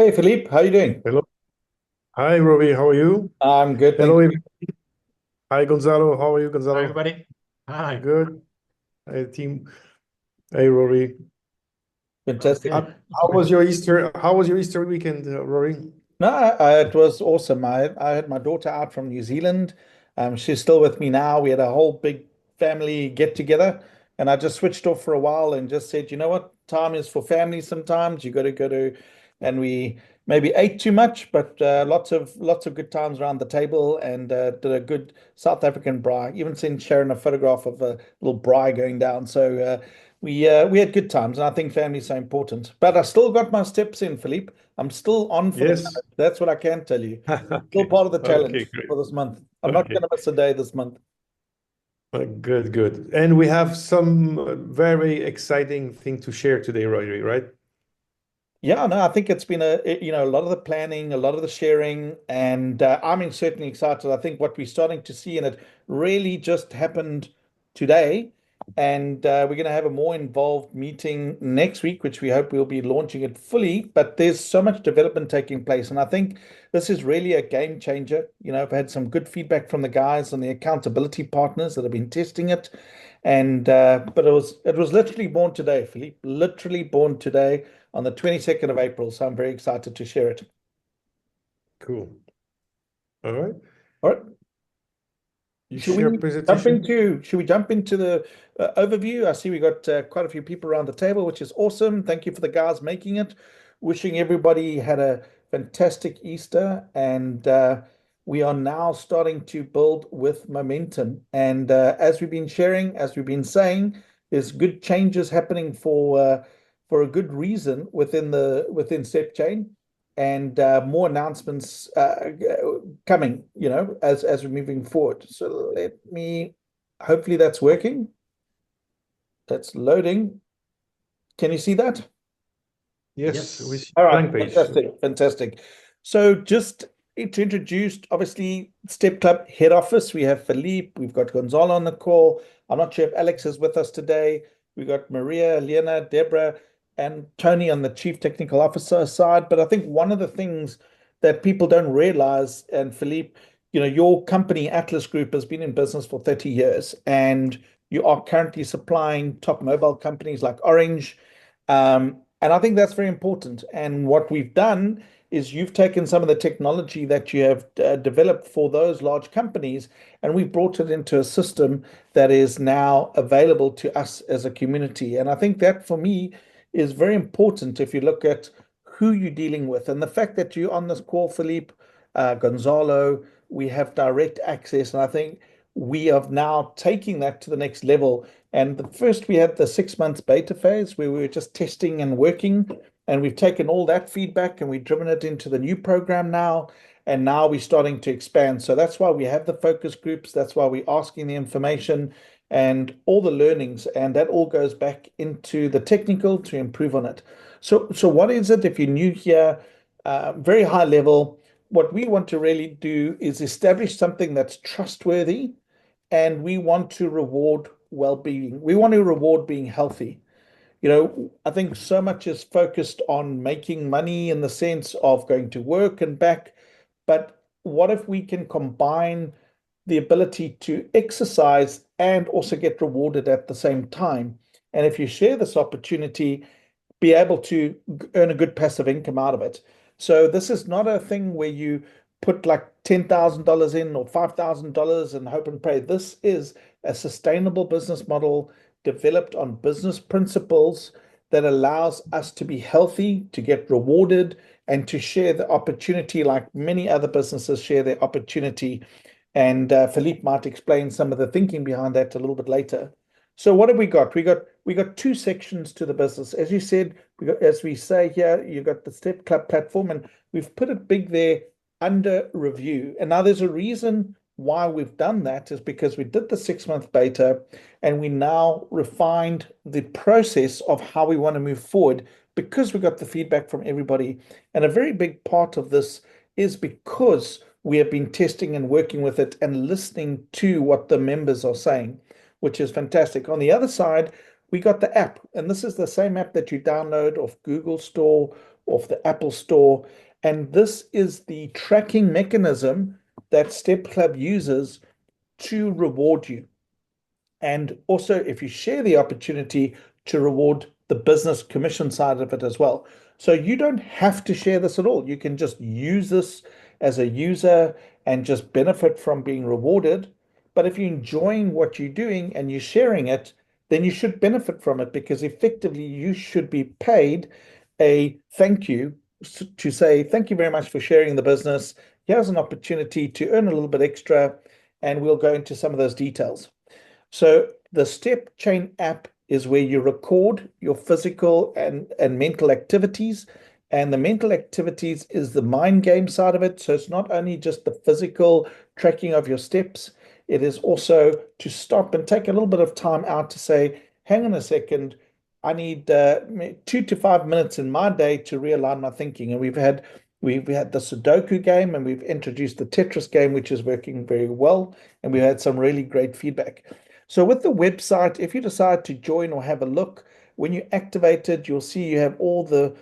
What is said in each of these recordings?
Hey Philippe, how you doing? Hello. Hi, Robbie. How are you? I'm good, thank Hello, you. Hi, Gonzalo. How are you, Hi, Gonzalo? everybody. Hi. Good. Hi, team. Hey, Robbie. I'm Fantastic. good. How was your Easter? How was your Easter weekend, Robbie? No, it was awesome. I had my daughter out from New Zealand. She's still with me now. We had a whole big family get together, and I just switched off for a while and just said, you know what, time is for family sometimes. You got to go to, and we maybe ate too much, but lots of good times around the table and did a good South African braai. Even sent Sharon a photograph of a little braai going down. So we had good times, and I think family's so important. But I still got my steps in, Philippe. I'm still on for the Yes. challenge. That's what I can tell you. Still Okay. part of the Okay, challenge great. for this month. I'm not going Okay. to miss a day this month. Good, good. And we have some very exciting thing to share today, Robbie, right? Yeah, no, I think it's been a lot of the planning, a lot of the sharing, and I'm certainly excited. I think what we're starting to see, and it really just happened today, and we're going to have a more involved meeting next week, which we hope we'll be launching it fully. But there's so much development taking place, and I think this is really a game changer. I've had some good feedback from the guys and the accountability partners that have been testing it, and but it was literally born today, Philippe, literally born today on the 22nd of April. So I'm very excited to share it. Cool. All right. All right. You Should share we jump presentation? into should we jump into the overview? I see we got quite a few people around the table, which is awesome. Thank you for the guys making it. Wishing everybody had a fantastic Easter, and we are now starting to build with momentum. And as we've been sharing, as we've been saying, there's good changes happening for a good reason within Step Chain, and more announcements coming, as we're moving forward. So hopefully that's working. That's loading. Can you see that? Yes, we Yes. see All right, blank page. fantastic, fantastic. So just to introduce, obviously, Step Club head office, we have Philippe, we've got Gonzalo on the call. I'm not sure if Alex is with us today. We've got Maria, Lena, Deborah, and Tony on the Chief Technical Officer side. But I think one of the things that people don't realize, and Philippe, your company, Atlas Group, has been in business for 30 years, and you are currently supplying top mobile companies like Orange. And I think that's very important. And what we've done is you've taken some of the technology that you have developed for those large companies, and we've brought it into a system that is now available to us as a community. And I think that for me is very important if you look at who you're dealing with. And the fact that you're on this call, Philippe, Gonzalo, we have direct access. And I think we are now taking that to the next level. And first, we had the 6 months beta phase where we were just testing and working. And we've taken all that feedback and we've driven it into the new program now. And now we're starting to expand. So that's why we have the focus groups. That's why we're asking the information and all the learnings. And that all goes back into the technical to improve on it. So what is it if you're new here? Very high level. What we want to really do is establish something that's trustworthy, and we want to reward well-being. We want to reward being healthy. I think so much is focused on making money in the sense of going to work and back. But what if we can combine the ability to exercise and also get rewarded at the same time? And if you share this opportunity, be able to earn a good passive income out of it. So this is not a thing where you put like $10,000 in or $5,000 and hope and pray. This is a sustainable business model developed on business principles that allows us to be healthy, to get rewarded, and to share the opportunity like many other businesses share their opportunity. And Philippe might explain some of the thinking behind that a little bit later. So what have we got? We got two sections to the business. As you said, as we say here, you got the Step Club platform, and we've put it big there under review. And now there's a reason why we've done that is because we did the 6 month beta and we now refined the process of how we want to move forward because we got the feedback from everybody. And a very big part of this is because we have been testing and working with it and listening to what the members are saying, which is fantastic. On the other side, we got the app, and this is the same app that you download off Google Store off the Apple Store. And this is the tracking mechanism that Step Club uses to reward you. And also, if you share the opportunity to reward the business commission side of it as well. So you don't have to share this at all. You can just use this as a user and just benefit from being rewarded. But if you're enjoying what you're doing and you're sharing it, then you should benefit from it, because effectively you should be paid a thank you to say, thank you very much for sharing the business. Here's an opportunity to earn a little bit extra, and we'll go into some of those details. So the Step Chain app is where you record your physical and mental activities. And the mental activities is the mind game side of it. So it's not only just the physical tracking of your steps, it is also to stop and take a little bit of time out to say, hang on a second, I need 2 to 5 minutes in my day to realign my thinking. And we've had the Sudoku game, and we've introduced the Tetris game, which is working very well. And we've had some really great feedback. So with the website, if you decide to join or have a look, when you activate it, you'll see you have all the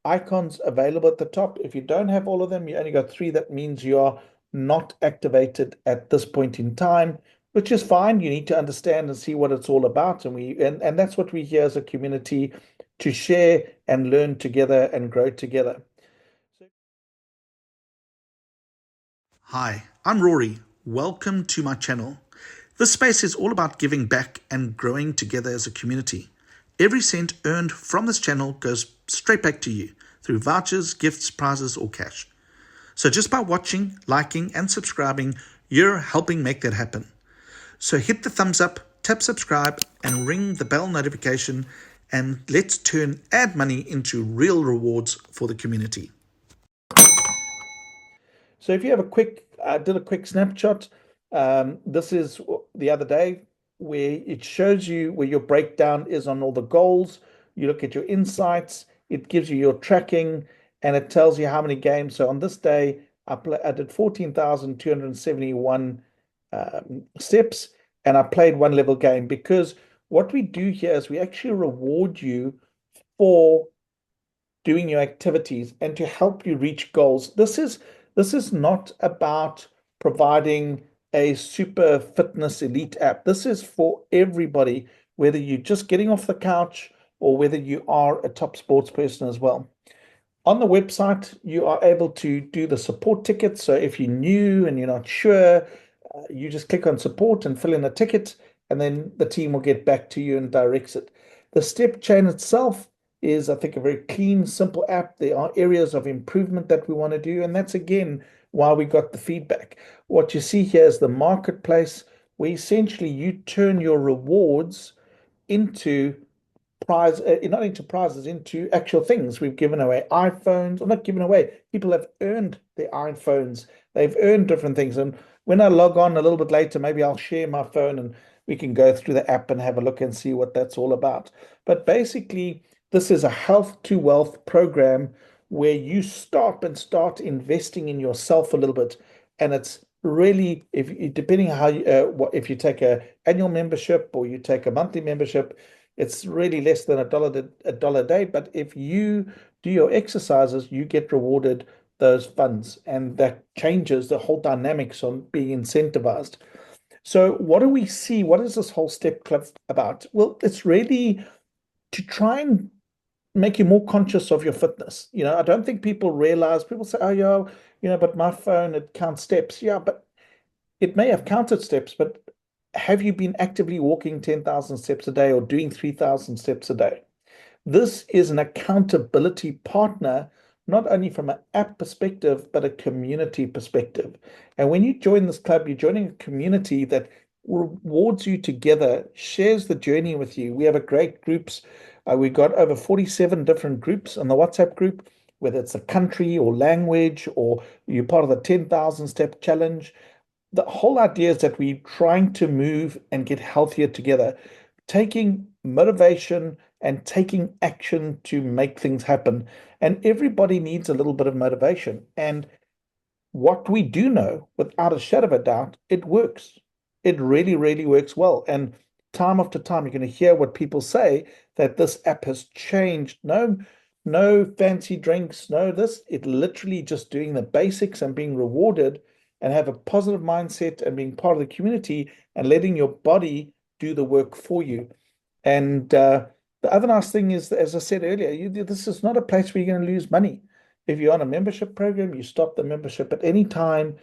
icons available at the top. If you don't have all of them, you only got 3. That means you are not activated at this point in time, which is fine. You need to understand and see what it's all about. And that's what we here as a community, to share and learn together and grow together. Hi, I'm Rory. Welcome to my channel. This space is all about giving back and growing together as a community. Every cent earned from this channel goes straight back to you through vouchers, gifts, prizes, or cash. So just by watching, liking, and subscribing, you're helping make that happen. So hit the thumbs up, tap subscribe, and ring the bell notification, and let's turn ad money into real rewards for the community. So if you have I did a quick snapshot. This is the other day, where it shows you where your breakdown is on all the goals. You look at your insights, it gives you your tracking, and it tells you how many games. So on this day, I did 14,271 steps, and I played 1 level game, because what we do here is we actually reward you for doing your activities and to help you reach goals. This is not about providing a super fitness elite app. This is for everybody, whether you're just getting off the couch or whether you are a top sports person as well. On the website, you are able to do the support ticket. So if you're new and you're not sure, you just click on support and fill in a ticket, and then the team will get back to you and directs it. The step chain itself is, I think, a very clean, simple app. There are areas of improvement that we want to do, and that's again why we got the feedback. What you see here is the marketplace, where essentially you turn your rewards into not into prizes, into actual things. We've given away iPhones, or not given away. People have earned their iPhones. They've earned different things. And when I log on a little bit later, maybe I'll share my phone and we can go through the app and have a look and see what that's all about. But basically, this is a health to wealth program where you start investing in yourself a little bit. And it's really, depending how if you take an annual membership or you take a monthly membership, it's really less than a dollar a day. But if you do your exercises, you get rewarded those funds, and that changes the whole dynamics on being incentivized. So what do we see? What is this whole Step Club about? Well, it's really to try and make you more conscious of your fitness. I don't think people realize. People say, oh, yeah, but my phone, it counts steps. Yeah, but it may have counted steps, but have you been actively walking 10,000 steps a day or doing 3,000 steps a day? This is an accountability partner, not only from an app perspective, but a community perspective. And when you join this club, you're joining a community that rewards you together, shares the journey with you. We have a great groups. We've got over 47 different groups on the WhatsApp group, whether it's a country or language, or you're part of the 10,000 step challenge. The whole idea is that we're trying to move and get healthier together, taking motivation and taking action to make things happen. And everybody needs a little bit of motivation. And what we do know, without a shadow of a doubt, it works. It really, really works well. And time after time, you're going to hear what people say, that this app has changed no fancy drinks, no this. It literally just doing the basics and being rewarded and have a positive mindset and being part of the community and letting your body do the work for you. And the other nice thing is, as I said earlier, this is not a place where you're going to lose money. If you're on a membership program, you stop the membership at any time.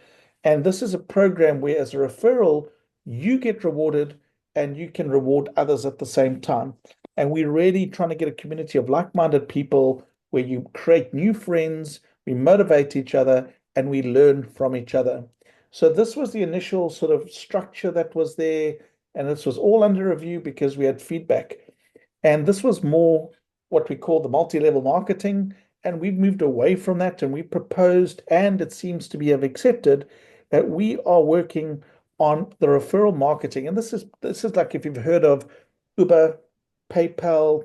And this is a program where, as a referral, you get rewarded and you can reward others at the same time. And we're really trying to get a community of like-minded people where you create new friends, we motivate each other, and we learn from each other. So this was the initial sort of structure that was there, and this was all under review because we had feedback. And this was more what we call the multi-level marketing, and we've moved away from that, and we proposed, and it seems to be accepted, that we are working on the referral marketing. And this is like, if you've heard of Uber, PayPal,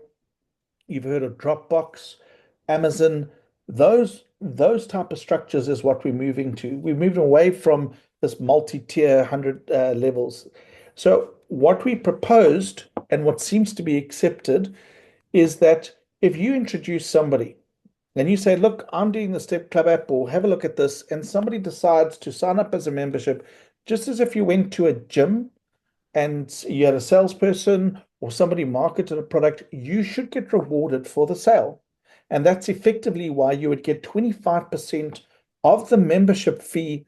you've heard of Dropbox, Amazon, those type of structures is what we're moving to. We're moving away from this multi-tier 100 levels. So what we proposed and what seems to be accepted is that if you introduce somebody and you say, look, I'm doing the Step Club app, or have a look at this, and somebody decides to sign up as a membership, just as if you went to a gym and you had a salesperson or somebody marketed a product, you should get rewarded for the sale. And that's effectively why you would get 25% of the membership fee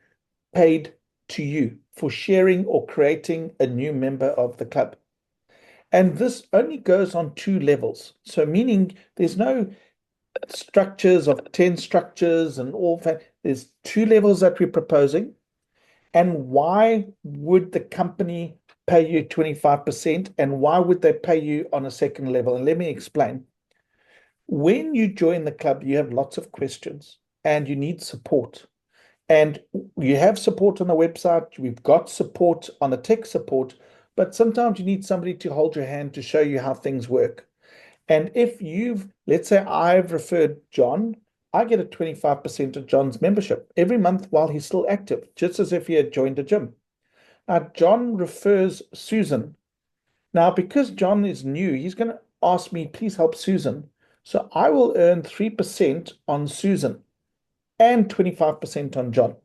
paid to you for sharing or creating a new member of the club. And this only goes on 2 levels. So meaning there's no structures of 10 structures and all that. There's 2 levels that we're proposing. And why would the company pay you 25%, and why would they pay you on a second level? And let me explain. When you join the club, you have lots of questions and you need support. And you have support on the website. We've got support on the tech support, but sometimes you need somebody to hold your hand to show you how things work. And if let's say I've referred John, I get a 25% of John's membership every month while he's still active, just as if he had joined a gym. Now, John refers Susan. Now, because John is new, he's going to ask me, please help Susan. So I will earn 3% on Susan and 25% on John.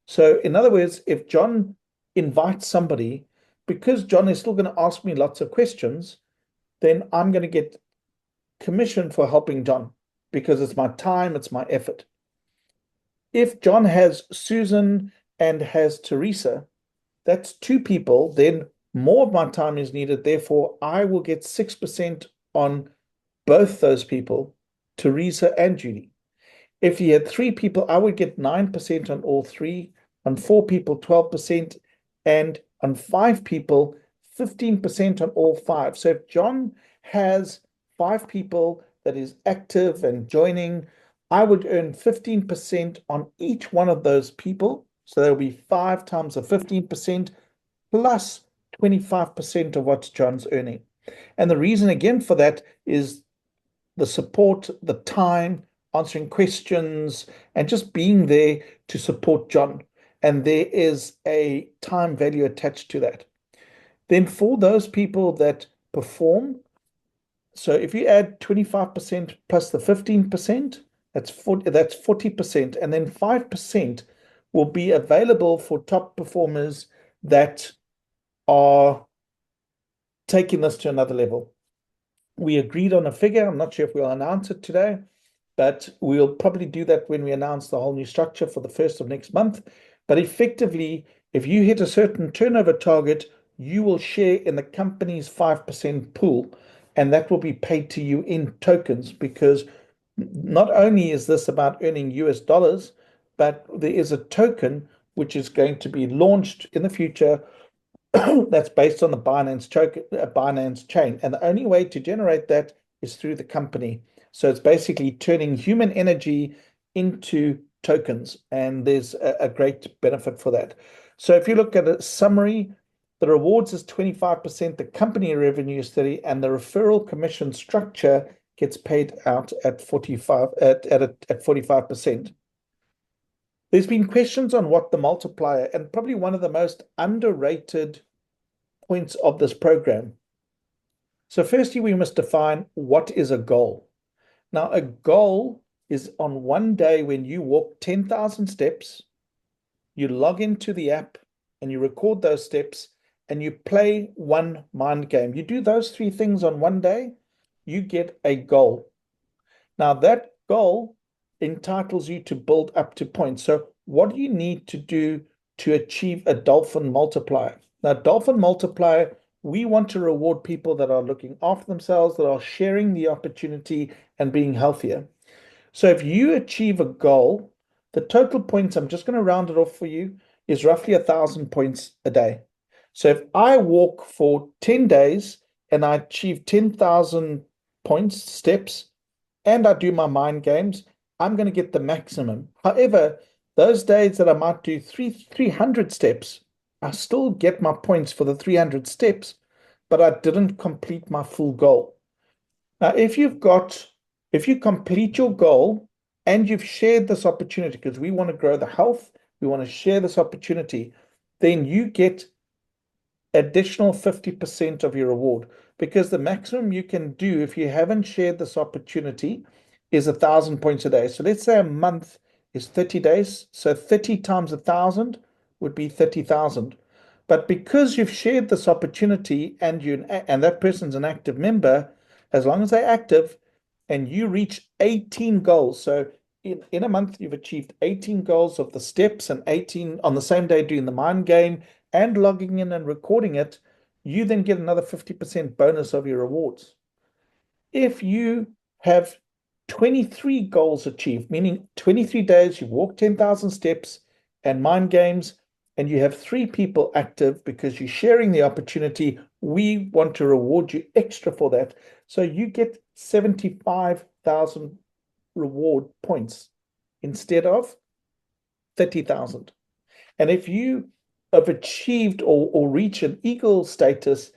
So in other words, if John invites somebody, because John is still going to ask me lots of questions, then I'm going to get commission for helping John because it's my time, it's my effort. If John has Susan and has Teresa, that's 2 people, then more of my time is needed. Therefore, I will get 6% on both those people, Teresa and Judy. If he had 3 people, I would get 9% on all 3, on 4 people, 12%, and on 5 people, 15% on all 5. So if John has 5 people that is active and joining, I would earn 15% on each one of those people. So there will be 5 times the 15% plus 25% of what John's earning. And the reason again for that is the support, the time, answering questions, and just being there to support John. And there is a time value attached to that. Then for those people that perform, so if you add 25% plus the 15%, that's 40%, and then 5% will be available for top performers that are taking this to another level. We agreed on a figure. I'm not sure if we'll announce it today, but we'll probably do that when we announce the whole new structure for the 1st of next month. But effectively, if you hit a certain turnover target, you will share in the company's 5% pool, and that will be paid to you in tokens, because not only is this about earning US dollars, but there is a token which is going to be launched in the future that's based on the Binance chain. And the only way to generate that is through the company. So it's basically turning human energy into tokens, and there's a great benefit for that. So if you look at a summary, the rewards is 25%, the company revenue is 30%, and the referral commission structure gets paid out at 45%. There's been questions on what the multiplier, and probably one of the most underrated points of this program. So firstly, we must define what is a goal. Now, a goal is on one day when you walk 10,000 steps, you log into the app and you record those steps and you play one mind game. You do those three things on one day, you get a goal. Now, that goal entitles you to build up to points. So what do you need to do to achieve a dolphin multiplier? Now, dolphin multiplier, we want to reward people that are looking after themselves, that are sharing the opportunity and being healthier. So if you achieve a goal, the total points, I'm just going to round it off for you, is roughly 1,000 points a day. So if I walk for 10 days and I achieve 10,000 points, steps, and I do my mind games, I'm going to get the maximum. However, those days that I might do 300 steps, I still get my points for the 300 steps, but I didn't complete my full goal. Now, if you complete your goal and you've shared this opportunity, because we want to grow the health, we want to share this opportunity, then you get additional 50% of your reward, because the maximum you can do if you haven't shared this opportunity is 1,000 points a day. So let's say a month is 30 days. So 30 times 1,000 would be 30,000. But because you've shared this opportunity and that person's an active member, as long as they're active and you reach 18 goals. So in a month, you've achieved 18 goals of the steps and 18 on the same day doing the mind game and logging in and recording it, you then get another 50% bonus of your rewards. If you have 23 goals achieved, meaning 23 days, you walk 10,000 steps and mind games, and you have 3 people active because you're sharing the opportunity, we want to reward you extra for that. So you get 75,000 reward points instead of 30,000. And if you have achieved or reach an Eagle status,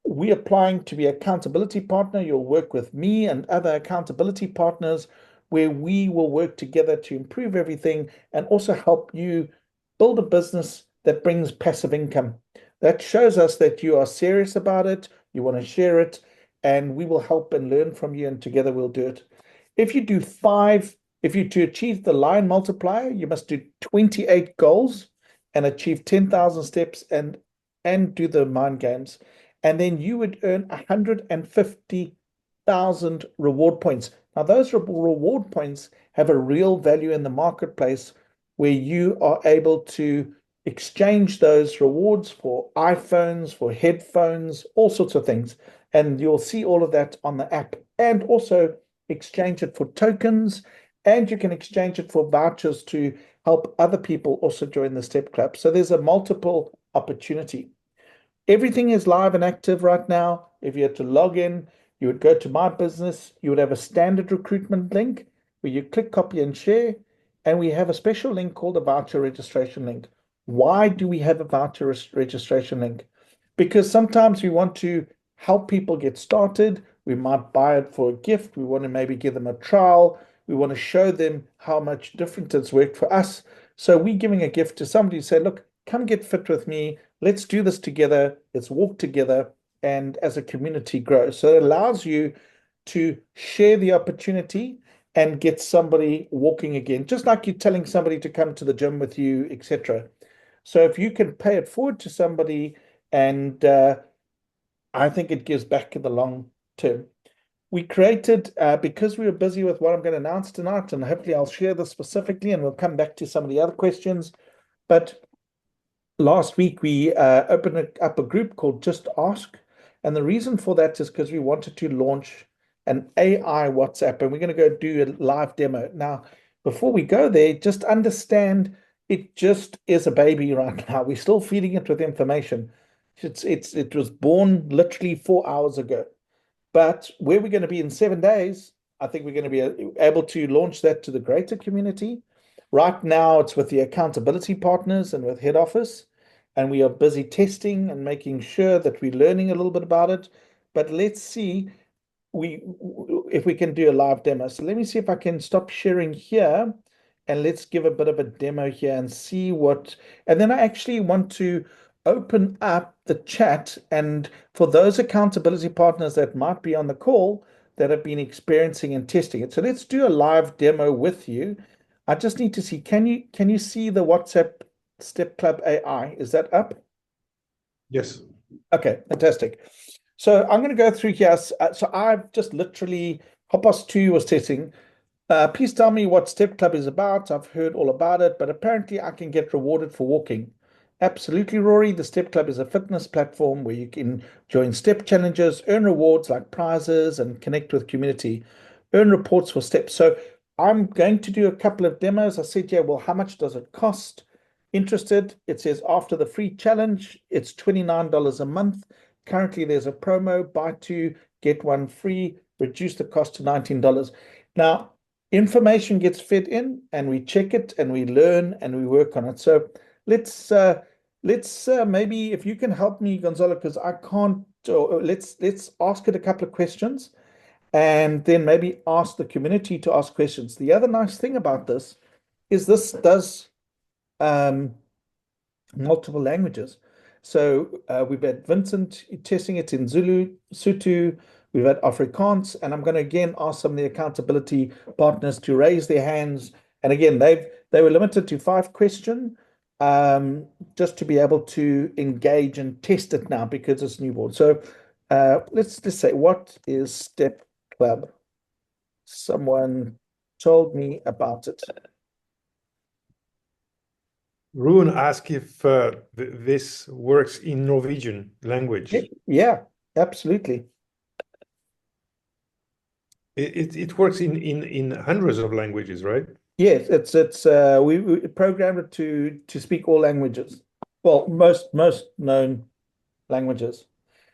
we're applying to be accountability partner. You'll work with me and other accountability partners where we will work together to improve everything and also help you build a business that brings passive income. That shows us that you are serious about it, you want to share it, and we will help and learn from you, and together we'll do it. If you to achieve the line multiplier, you must do 28 goals and achieve 10,000 steps and do the mind games. And then you would earn 150,000 reward points. Now, those reward points have a real value in the marketplace where you are able to exchange those rewards for iPhones, for headphones, all sorts of things. And you'll see all of that on the app, and also exchange it for tokens, and you can exchange it for vouchers to help other people also join the Step Club. So there's a multiple opportunity. Everything is live and active right now. If you had to log in, you would go to My Business, you would have a standard recruitment link where you click copy and share, and we have a special link called a voucher registration link. Why do we have a voucher registration link? Because sometimes we want to help people get started. We might buy it for a gift. We want to maybe give them a trial. We want to show them how much different it's worked for us. So we're giving a gift to somebody to say, look, come get fit with me. Let's do this together. Let's walk together. And as a community grow. So it allows you to share the opportunity and get somebody walking again, just like you're telling somebody to come to the gym with you, etc. So if you can pay it forward to somebody, and I think it gives back in the long term. We created, because we were busy with what I'm going to announce tonight, and hopefully I'll share this specifically, and we'll come back to some of the other questions. But last week we opened up a group called Just Ask. And the reason for that is because we wanted to launch an AI WhatsApp, and we're going to go do a live demo. Now, before we go there, just understand it just is a baby right now. We're still feeding it with information. It was born literally 4 hours ago. But where we're going to be in 7 days, I think we're going to be able to launch that to the greater community. Right now, it's with the accountability partners and with head office. And we are busy testing and making sure that we're learning a little bit about it. But let's see if we can do a live demo. So let me see if I can stop sharing here, and let's give a bit of a demo here and see what. And then I actually want to open up the chat, and for those accountability partners that might be on the call, that have been experiencing and testing it. So let's do a live demo with you. I just need to see, can you see the WhatsApp Step Club AI? Is that up? Yes. Okay, fantastic. So I'm going to go through here. So I've just literally, Hopos 2 was testing. Please tell me what Step Club is about. I've heard all about it, but apparently I can get rewarded for walking. Absolutely, Rory. The Step Club is a fitness platform where you can join step challenges, earn rewards like prizes, and connect with community, earn reports for steps. So I'm going to do a couple of demos. I said, yeah, well, how much does it cost? Interested? It says after the free challenge, it's $29 a month. Currently, there's a promo, buy two, get one free, reduce the cost to $19. Now, information gets fed in and we check it and we learn and we work on it. So let's maybe if you can help me, Gonzalo, because I can't. Let's ask it a couple of questions, and then maybe ask the community to ask questions. The other nice thing about this is this does multiple languages. So we've had Vincent testing it in Zulu, Sotho, we've had Afrikaans, and I'm going to again ask some of the accountability partners to raise their hands. And again, they were limited to 5 questions, just to be able to engage and test it now because it's newborn. So let's just say, what is Step Club? Someone told me about it. Ruan asked if this works in Norwegian language. Yeah, absolutely. It works in hundreds of languages, right? Yes, we programmed it to speak all languages. Well, most known languages.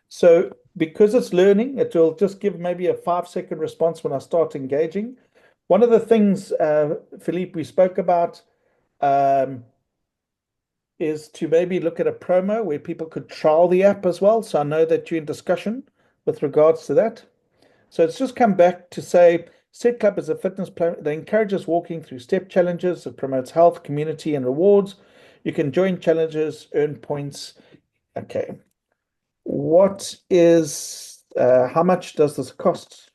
So because it's learning, it will just give maybe a 5-second response when I start engaging. One of the things, Philippe, we spoke about is to maybe look at a promo where people could trial the app as well. So I know that you're in discussion with regards to that. So it's just come back to say, Step Club is a fitness plan that encourages walking through step challenges. It promotes health, community, and rewards. You can join challenges, earn points. Okay. What is, how much does this cost?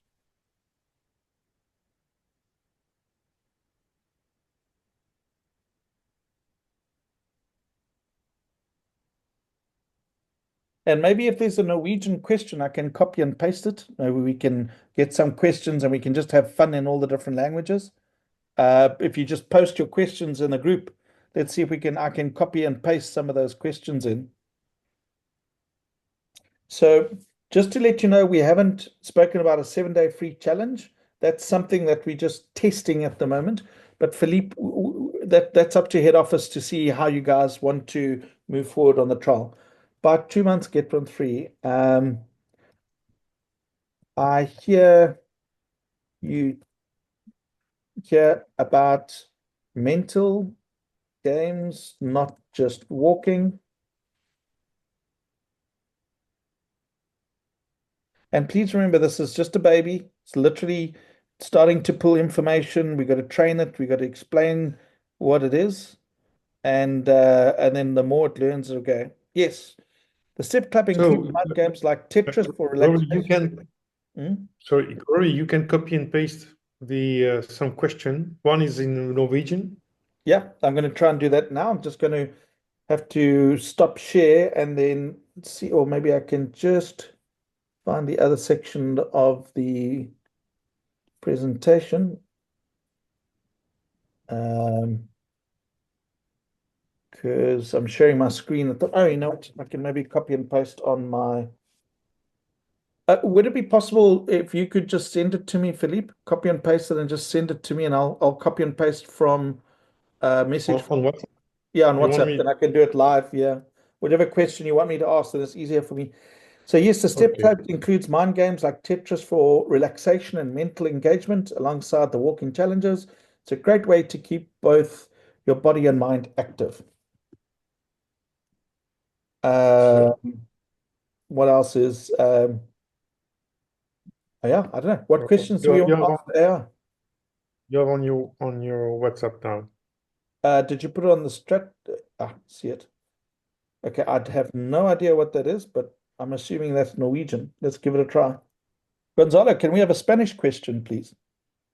And maybe if there's a Norwegian question, I can copy and paste it. Maybe we can get some questions and we can just have fun in all the different languages. If you just post your questions in the group, let's see if I can copy and paste some of those questions in. So just to let you know, we haven't spoken about a 7-day free challenge. That's something that we're just testing at the moment. But Philippe, that's up to head office to see how you guys want to move forward on the trial. About 2 months, get one free. I hear you hear about mental games, not just walking. And please remember, this is just a baby. It's literally starting to pull information. We got to train it. We got to explain what it is, and then the more it learns, it'll go. Yes, the Step Club includes mind games like Tetris for relaxation. Sorry, Rory, you can copy and paste the some question. One is in Norwegian. Yeah, I'm going to try and do that now. I'm just going to have to stop share and then see, or maybe I can just find the other section of the presentation. Because I'm sharing my screen at the, oh, you know what? I can maybe copy and paste on my. Would it be possible if you could just send it to me, Philippe? Copy and paste it and just send it to me, and I'll copy and paste from message. On WhatsApp? Yeah, on WhatsApp, and I can do it live. Yeah, whatever question you want me to ask, then it's easier for me. So yes, the Step Club includes mind games like Tetris for relaxation and mental engagement alongside the walking challenges. It's a great way to keep both your body and mind active. What else is? Yeah, I don't know. What questions do you want to ask the AI? You're on your WhatsApp now. Did you put it on the strat? See it. Okay, I'd have no idea what that is, but I'm assuming that's Norwegian. Let's give it a try. Gonzalo, can we have a Spanish question, please?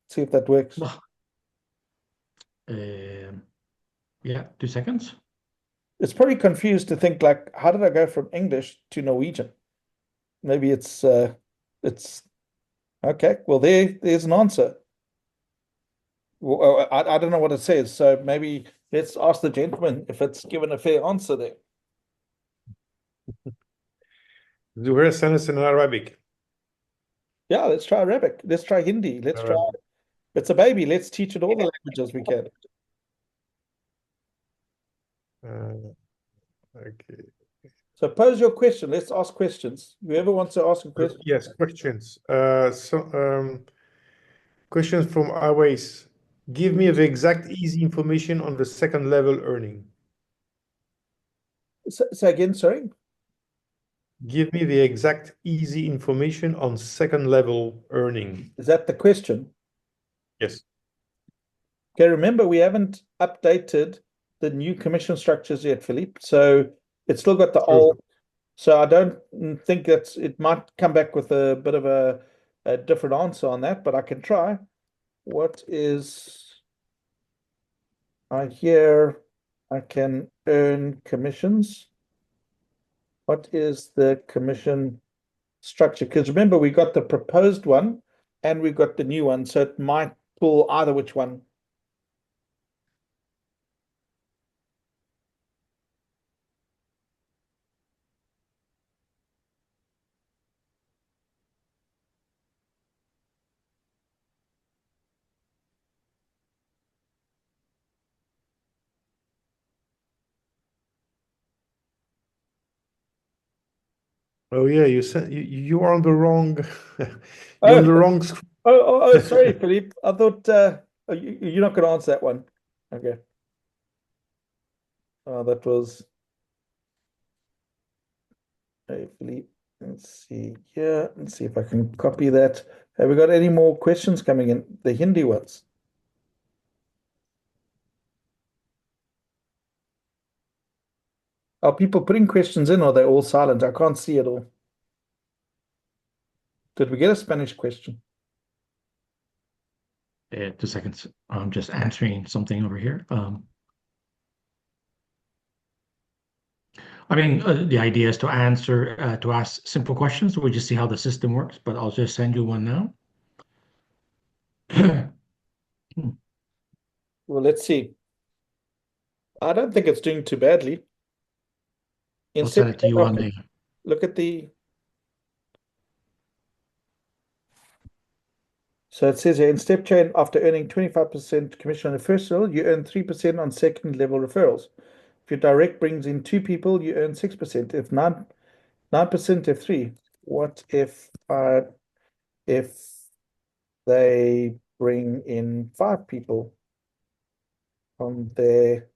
See if that works. Yeah, 2 seconds. It's probably confused to think like, how did I go from English to Norwegian? Maybe it's okay. Well, there's an answer. Well, I don't know what it says, so maybe let's ask the gentleman if it's given a fair answer there. Zuhair sent us in Arabic. Yeah, let's try Arabic. Let's try Hindi. Let's try. It's a baby. Let's teach it all the languages we can. Okay. So pose your question. Let's ask questions. Whoever wants to ask a question. Yes, questions. Questions from Awais. Give me the exact easy information on the second level earning. Say again, sorry. Give me the exact easy information on second level earning. Is that the question? Yes. Okay, remember we haven't updated the new commission structures yet, Philippe. So it's still got the old. So I don't think it might come back with a bit of a different answer on that, but I can try. What is I hear I can earn commissions? What is the commission structure? Because remember, we got the proposed one and we got the new one, so it might pull either which one. Oh yeah, you are on the wrong you're on the wrong screen. Sorry, Philippe. I thought you're not going to answer that one. Okay. Oh, that was. Hey, Philippe. Let's see here. Let's see if I can copy that. Have we got any more questions coming in? The Hindi ones. Are people putting questions in or are they all silent? I can't see it all. Did we get a Spanish question? 2 seconds. I'm just answering something over here. I mean, the idea is to ask simple questions. We just see how the system works, but I'll just send you one now. Well, let's see. I don't think it's doing too badly. I'll send it to you on the. Look at the. So it says here in step chain, after earning 25% commission on the first level, you earn 3% on second level referrals. If your direct brings in 2 people, you earn 6%. If 9%, if 3. What if they bring in 5 people on their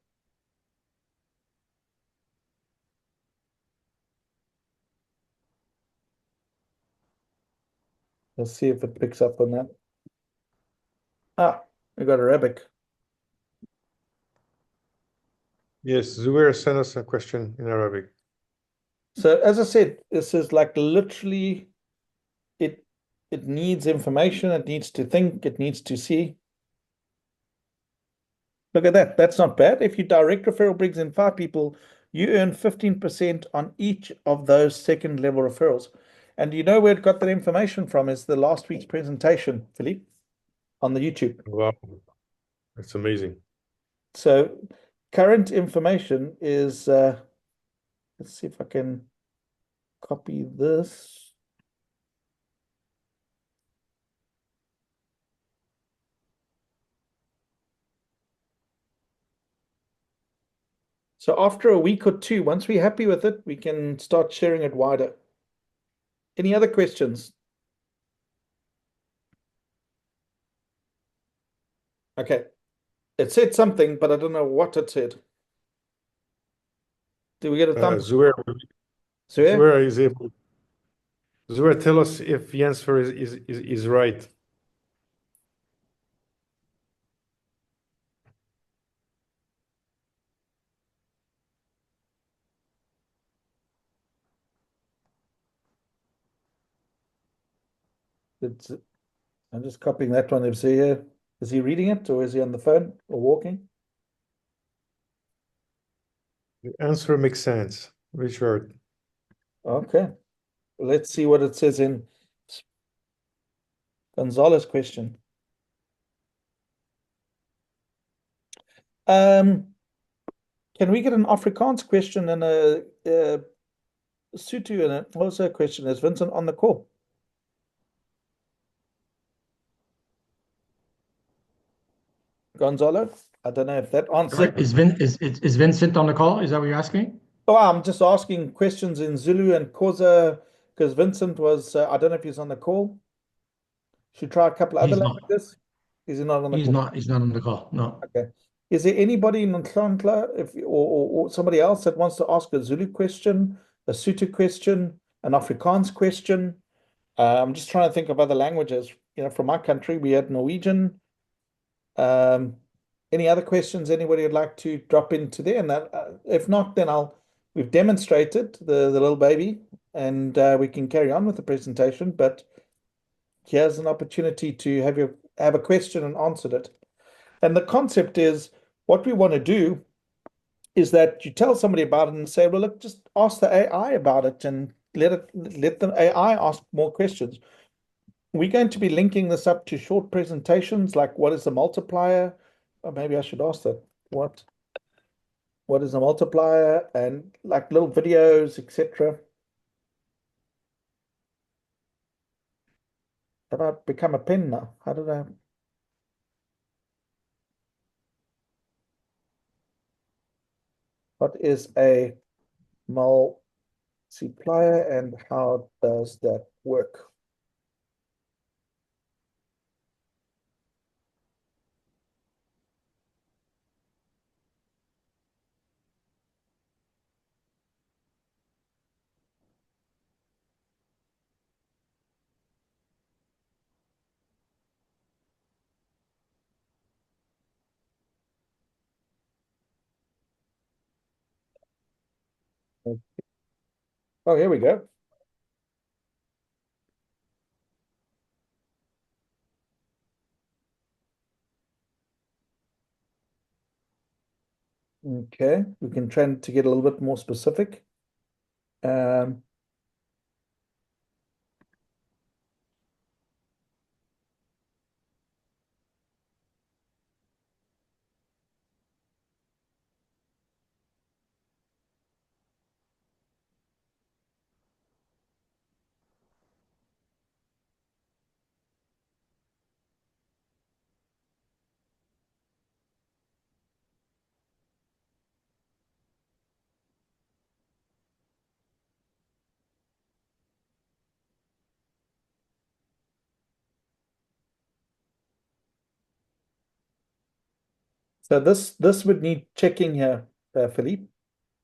let's see if it picks up on that. We got Arabic. Yes, Zubair sent us a question in Arabic. So as I said, this is like literally it needs information, it needs to think, it needs to see. Look at that. That's not bad. If your direct referral brings in 5 people, you earn 15% on each of those second level referrals. And you know where it got that information from is the last week's presentation, Philippe, on the YouTube. Wow, that's amazing. So current information is, let's see if I can copy this. So after a week or two, once we're happy with it, we can start sharing it wider. Any other questions? Okay. It said something, but I don't know what it said. Did we get a thumbs? Zubair Zubair? is able. Zubair, tell us if the answer is right. It's, I'm just copying that one. Is he reading it or is he on the phone or walking? The answer makes sense, Richard. Okay. Let's see what it says in Gonzalo's question. Can we get an Afrikaans question and a Sutu and also a question? Is Vincent on the call? Gonzalo? I don't know if that answer. Right. Is Vincent on the call? Is that what you're asking? Oh, I'm just asking questions in Zulu and Xhosa because Vincent was, I don't know if he's on the call. Should try a couple other He's not. languages. Is he not on the He's call? not. He's not on the call. No. Okay. Is there anybody in Nhlanhla or somebody else that wants to ask a Zulu question, a Sotho question, an Afrikaans question? I'm just trying to think of other languages. You know, from my country, we had Norwegian. Any other questions anybody would like to drop into there? And that, if not, then we've demonstrated the little baby, and we can carry on with the presentation. But here's an opportunity to have a question and answer it. And the concept is what we want to do is that you tell somebody about it and say, well, look, just ask the AI about it and let the AI ask more questions. We're going to be linking this up to short presentations, like what is the multiplier? Or maybe I should ask that. What is the multiplier? And like little videos, etc. Have I become a pen now? How did I? What is a multiplier and how does that work? Oh, here we go. Okay, we can try to get a little bit more specific. Um, so this would need checking here, Philippe,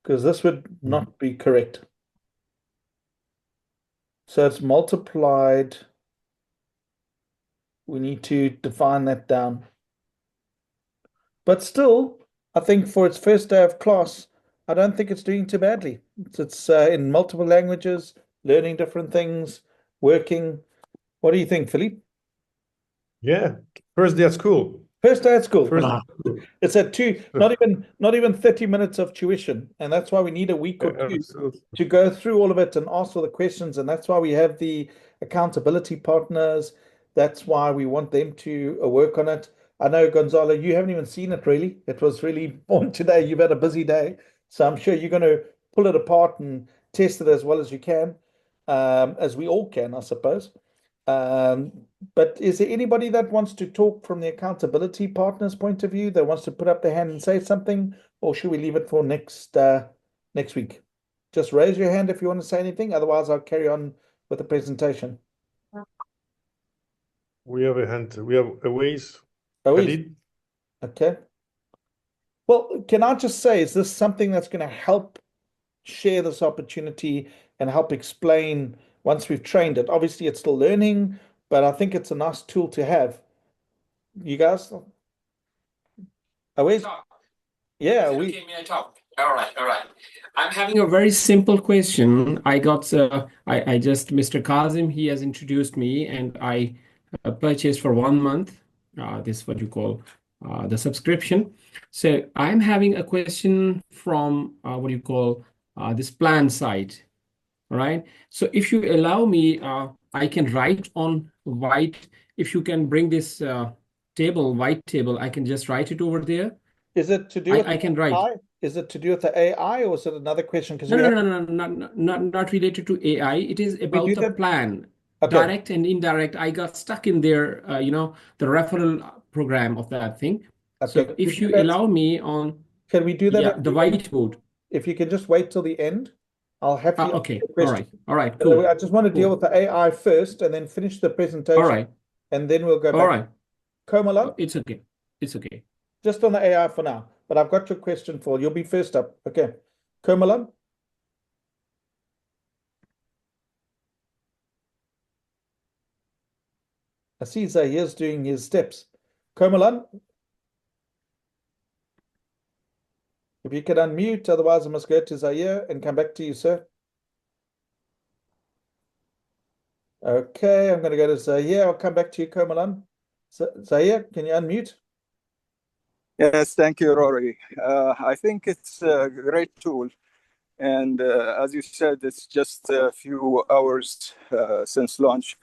because this would not be correct. So it's multiplied. We need to define that down. But still, I think for its first day of class, I don't think it's doing too badly. It's in multiple languages, learning different things, working. What do you think, Philippe? Yeah, first day at school. First day at school. First Ah. day at school. It's not even 30 minutes of tuition. And that's why we need a week or two Absolutely. to go through all of it and ask all the questions. And that's why we have the accountability partners. That's why we want them to work on it. I know, Gonzalo, you haven't even seen it really. It was really born today. You've had a busy day. So I'm sure you're going to pull it apart and test it as well as you can, as we all can, I suppose. Um, but is there anybody that wants to talk from the accountability partners' point of view that wants to put up their hand and say something, or should we leave it for next week? Just raise your hand if you want to say anything. Otherwise, I'll carry on with the presentation. We have a hand. We have a ways. Oh, Khalid? okay. Well, can I just say, is this something that's going to help share this opportunity and help explain once we've trained it? Obviously, it's still learning, but I think it's a nice tool to have. You guys? Are we? Yeah, Is it okay, may I talk? All right, all right. I'm having a very simple question. I got, I just, Mr. Kazim, he has introduced me, and I purchased for 1 month. This what you call the subscription. So I'm having a question from what you call this plan site. All right. So if you allow me, I can write on white. If you can bring this table, white table, I can just write it over there. Is it to do with I can write. AI? Is it to do with the AI, or is it another question? Because Not related to AI. It is about do the that? plan, Okay. direct and indirect. I got stuck in there, the referral program of that thing. So Okay. if you allow me on, Can we do that? yeah, at the the end? whiteboard. If you can just wait till the end, I'll have you Okay. answer the All question. right. Cool. I just want to deal Cool. with the AI first, and then finish the presentation. All right. And then we'll go All back. right. Komalan, It's okay. It's okay. just on the AI for now. But I've got your question for you'll be first up. Okay. Komalan. I see Zahir's doing his steps. Komalan, if you can unmute, otherwise I must go to Zahir and come back to you, sir. Okay, I'm going to go to Zahir. I'll come back to you, Komalan. Zahir, can you unmute? Yes, thank you, Rory. I think it's a great tool. And as you said, it's just a few hours since launch.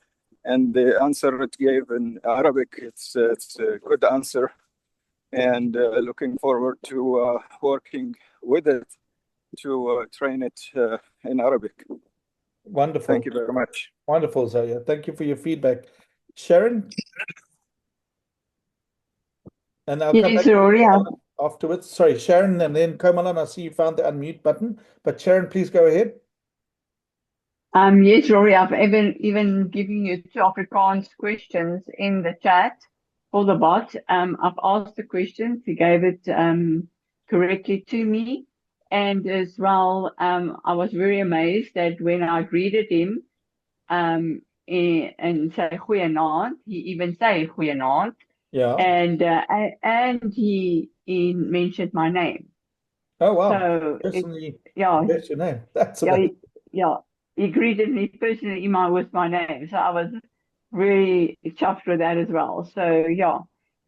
And the answer it gave in Arabic, it's a good answer. And looking forward to working with it to train it in Arabic. Wonderful. Thank you very much. Wonderful, Zahir. Thank you for your feedback. Sharon? And I'll come back Yes, Rory. afterwards. Sorry, Sharon, and then Komalan, I see you found the unmute button. But Sharon, please go ahead. Yes, Rory, I've even given you 2 Afrikaans questions in the chat for the bot. I've asked the questions, he gave it correctly to me. And as well, I was very amazed that when I greeted him and say goeienaand, he even say goeienaand. Yeah. And he mentioned my name. Oh, wow. So Personally, yeah, that's your name. That's yeah, amazing. he greeted me personally with my name. So I was really chuffed with that as well. So yeah,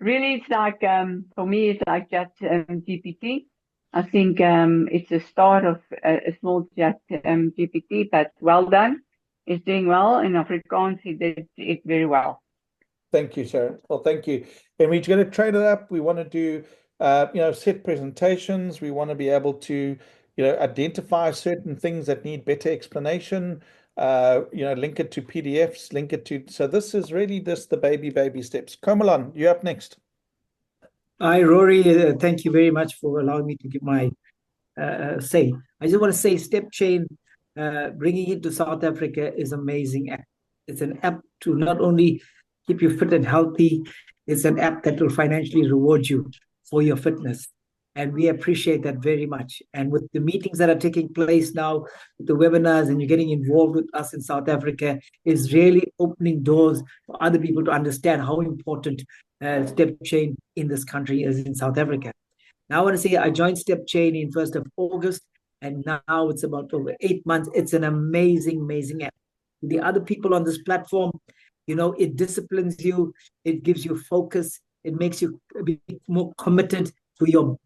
really, it's like for me, it's like Chat GPT. I think it's the start of a small Chat GPT, but well done. It's doing well. In Afrikaans, he did it very well. Thank you, Sharon. Well, thank you. And we're going to train it up. We want to do, set presentations. We want to be able to, identify certain things that need better explanation. Link it to PDFs, link it to. So this is really the baby steps. Komalan, you're up next. Hi, Rory. Thank you very much for allowing me to give my say. I just want to say StepChain, bringing it to South Africa is amazing. It's an app to not only keep you fit and healthy, it's an app that will financially reward you for your fitness. And we appreciate that very much. And with the meetings that are taking place now, with the webinars, and you're getting involved with us in South Africa, is really opening doors for other people to understand how important StepChain in this country is in South Africa. Now I want to say I joined StepChain in 1st of August, and now it's about over 8 months. It's an amazing app. The other people on this platform, it disciplines you, it gives you focus, it makes you be more committed to your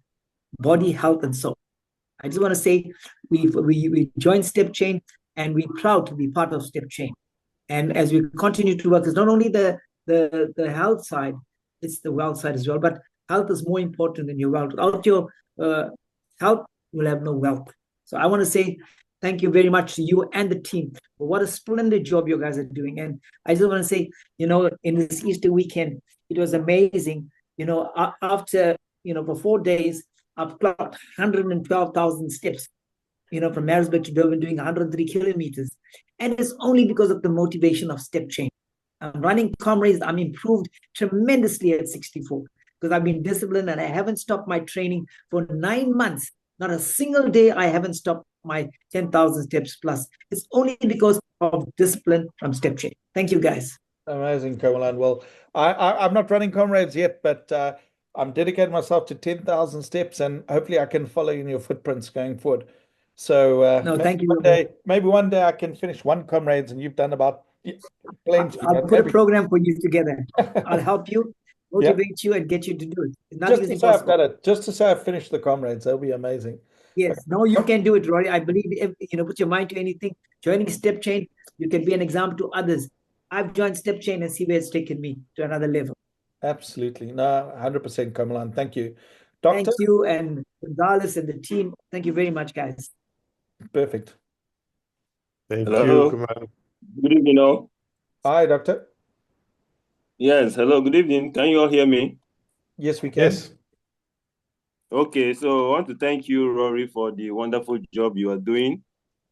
body health and soul. I just want to say we joined StepChain, and we're proud to be part of StepChain. And as we continue to work, it's not only the health side, it's the wealth side as well. But health is more important than your wealth. Without your health, you'll have no wealth. So I want to say thank you very much to you and the team for what a splendid job you guys are doing. And I just want to say, in this Easter weekend, it was amazing. After, for 4 days, I've clocked 112,000 steps, from Maritzburg to Durban, doing 103 kilometers. And it's only because of the motivation of StepChain. I'm running comrades. I'm improved tremendously at 64 because I've been disciplined and I haven't stopped my training for 9 months. Not a single day I haven't stopped my 10,000 steps plus. It's only because of discipline from StepChain. Thank you, guys. Amazing, Komalan. Well, I'm not running comrades yet, but I'm dedicating myself to 10,000 steps, and hopefully I can follow in your footprints going forward. So No, maybe thank you. one day I can finish one comrades, and you've done about plenty. I'll put a program for you together. I'll help you, Yeah. motivate you, and get you to do it. Nothing Just is to say I've impossible. done it, just to say I've finished the comrades, that'll be amazing. Yes, no, you can do it, Rory. I believe if put your mind to anything. Joining Step Chain, you can be an example to others. I've joined Step Chain and see where it's taken me to another level. Absolutely. No, 100% Kamalan. Thank you. Doctor? Thank you, and Gonzalez and the team. Thank you very much, guys. Perfect. Thank Hello. you, Kamal. Good evening, all. Hi, Doctor. Yes, hello, good evening. Can you all hear me? Yes, we can. Yes. Okay, so I want to thank you, Rory, for the wonderful job you are doing,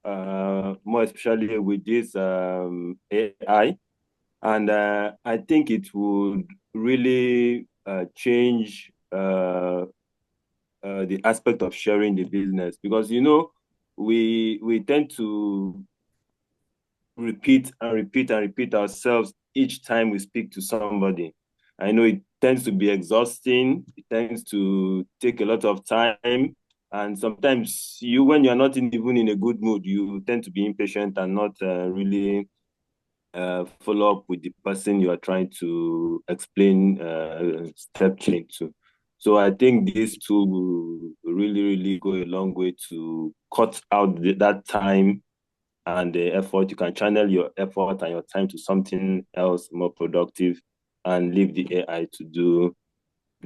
more especially with this AI. And I think it would really change the aspect of sharing the business, because, we tend to repeat and repeat and repeat ourselves each time we speak to somebody. I know it tends to be exhausting. It tends to take a lot of time. And sometimes when you're not even in a good mood, you tend to be impatient and not really follow up with the person you are trying to explain step chain to. So I think these two will really, really go a long way to cut out that time and the effort. You can channel your effort and your time to something else more productive and leave the AI to do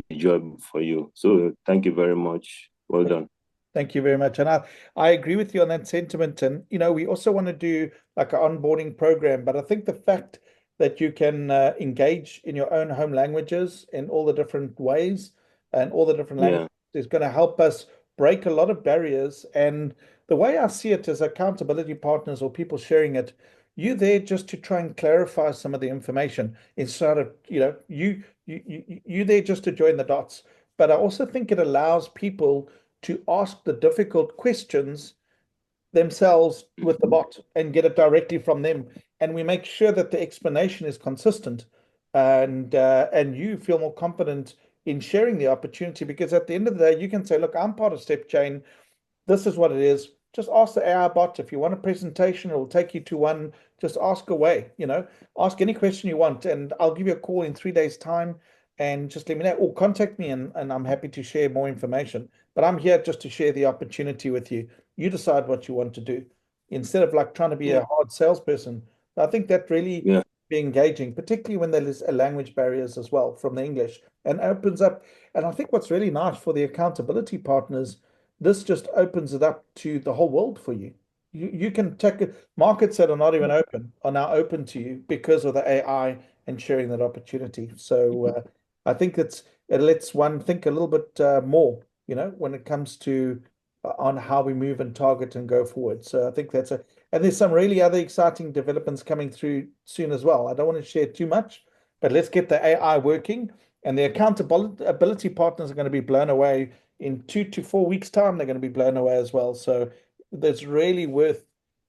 the job for you. So thank you very much. Well done. Thank you very much. And I agree with you on that sentiment. And, we also want to do like an onboarding program. But I think the fact that you can engage in your own home languages in all the different ways and all the different languages is going to help us break a lot of barriers. And the way I see it as accountability partners or people sharing it, you're there just to try and clarify some of the information instead of, you there just to join the dots. But I also think it allows people to ask the difficult questions themselves with the bot and get it directly from them. And we make sure that the explanation is consistent, and you feel more confident in sharing the opportunity, because at the end of the day, you can say, look, I'm part of Step Chain. This is what it is. Just ask the AI bot. If you want a presentation, it will take you to one. Just ask away, ask any question you want, and I'll give you a call in 3 days' time and just let me know, or contact me, and I'm happy to share more information. But I'm here just to share the opportunity with you. You decide what you want to do instead of like trying to be a hard salesperson. I think that really be engaging, particularly when there's language barriers as well from the English, and opens up. And I think what's really nice for the accountability partners, this just opens it up to the whole world for you. You can take markets that are not even open are now open to you because of the AI and sharing that opportunity. So I think it lets one think a little bit more, when it comes to on how we move and target and go forward. So I think and there's some really other exciting developments coming through soon as well. I don't want to share too much, but let's get the AI working, and the accountability partners are going to be blown away in 2 to 4 weeks' time. They're going to be blown away as well. So that's really worth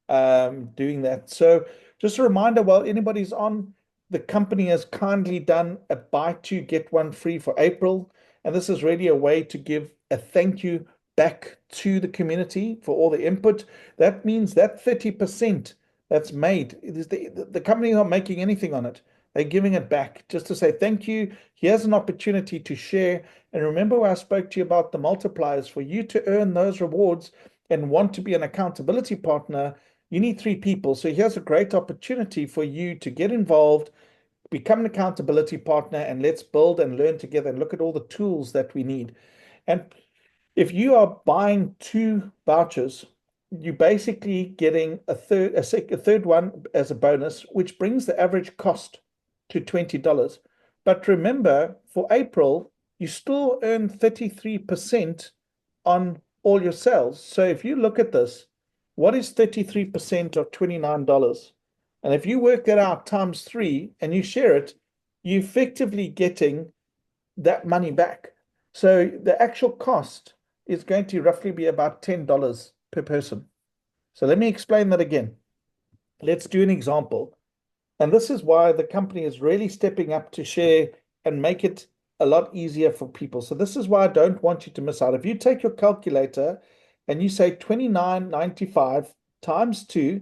doing that. So just a reminder, while anybody's on, the company has kindly done a buy two, get one free for April. And this is really a way to give a thank you back to the community for all the input. That means that 30% that's made, the company is not making anything on it. They're giving it back just to say thank you. Here's an opportunity to share. And remember where I spoke to you about the multipliers. For you to earn those rewards and want to be an accountability partner, you need 3 people. So here's a great opportunity for you to get involved, become an accountability partner, and let's build and learn together and look at all the tools that we need. And if you are buying 2 vouchers, you're basically getting a third one as a bonus, which brings the average cost to $20. But remember, for April, you still earn 33% on all your sales. So if you look at this, what is 33% of $29? And if you work that out times 3 and you share it, you're effectively getting that money back. So the actual cost is going to roughly be about $10 per person. So let me explain that again. Let's do an example. And this is why the company is really stepping up to share and make it a lot easier for people. So this is why I don't want you to miss out. If you take your calculator and you say 29.95 times 2,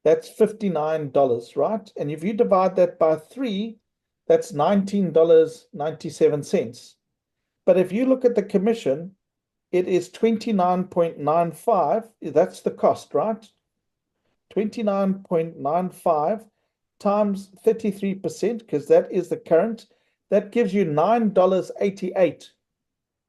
that's $59, right? And if you divide that by 3, that's $19.97. But if you look at the commission, it is 29.95. That's the cost, right? 29.95 times 33%, because that is the current. That gives you $9.88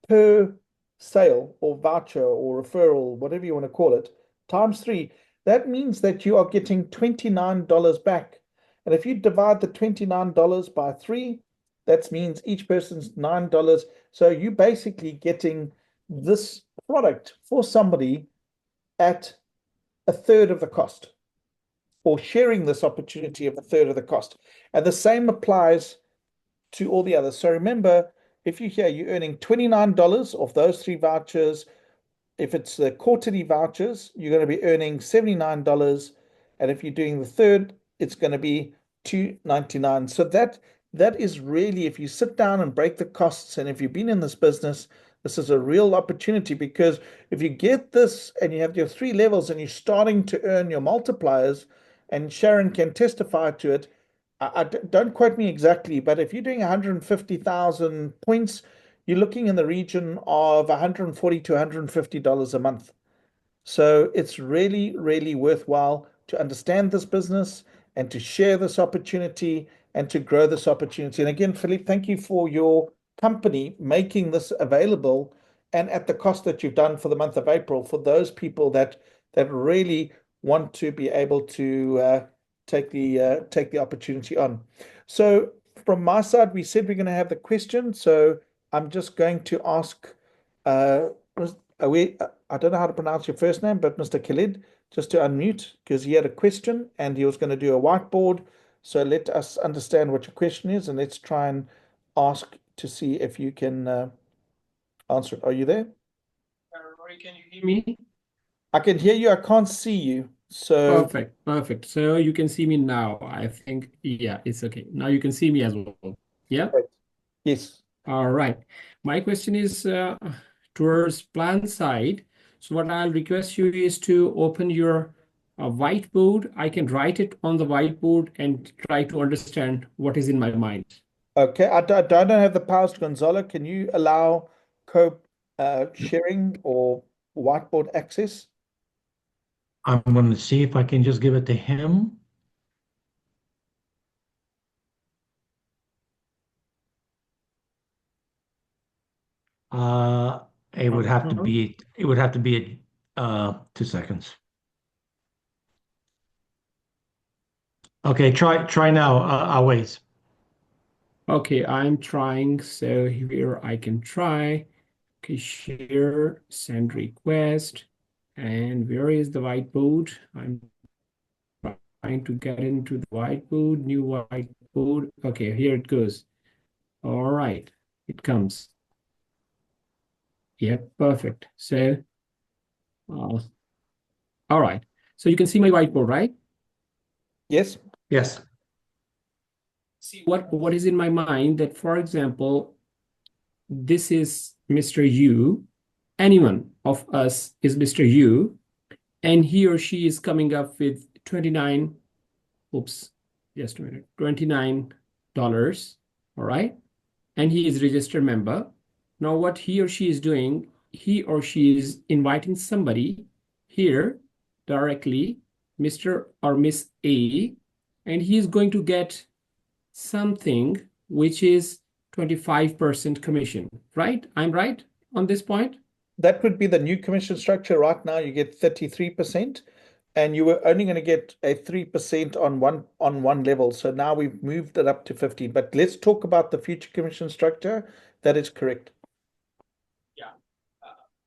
per sale or voucher or referral, whatever you want to call it, times 3. That means that you are getting $29 back. And if you divide the $29 by 3, that means each person's $9. So you're basically getting this product for somebody at a third of the cost, or sharing this opportunity of a third of the cost. And the same applies to all the others. So remember, if you hear you're earning $29 off those 3 vouchers, if it's the quarterly vouchers, you're going to be earning $79. And if you're doing the third, it's going to be $2.99. So that is really, if you sit down and break the costs, and if you've been in this business, this is a real opportunity, because if you get this and you have your 3 levels and you're starting to earn your multipliers, and Sharon can testify to it, don't quote me exactly, but if you're doing 150,000 points, you're looking in the region of $140 to $150 a month. So it's really, really worthwhile to understand this business and to share this opportunity and to grow this opportunity. And again, Philippe, thank you for your company making this available and at the cost that you've done for the month of April, for those people that really want to be able to take the opportunity on. So from my side, we said we're going to have the question. So I'm just going to ask, I don't know how to pronounce your first name, but Mr. Khalid, just to unmute, because he had a question and he was going to do a whiteboard. So let us understand what your question is, and let's try and ask to see if you can answer it. Are you there? Rory, can you hear me? I can hear you. I can't see you. So Perfect. So you can see me now. I think, yeah, it's okay. Now you can see me as well. Yeah? Yes. All right. My question is towards plan side. So what I'll request you is to open your whiteboard. I can write it on the whiteboard and try to understand what is in my mind. Okay. I don't have the powers to Gonzalo. Can you allow sharing or whiteboard access? I'm going to see if I can just give it to him. It would have to be 2 seconds. Okay, try now. I'll wait. Okay, I'm trying. So here I can try. Okay, share, send request. And where is the whiteboard? I'm trying to get into the whiteboard, new whiteboard. Okay, here it goes. All right, it comes. Yeah, perfect. So, all right. So you can see my whiteboard, right? Yes. Yes. See what is in my mind, that, for example, this is Mr. U. Anyone of us is Mr. U, and he or she is coming up with 29, oops, just a minute, $29, all right? And he is registered member. Now what he or she is doing, he or she is inviting somebody here directly, Mr. or Miss A, and he is going to get something which is 25% commission, right? I'm right on this point? That would be the new commission structure. Right now, you get 33%, and you were only going to get a 3% on one level. So now we've moved it up to 15. But let's talk about the future commission structure. That is correct. Yeah.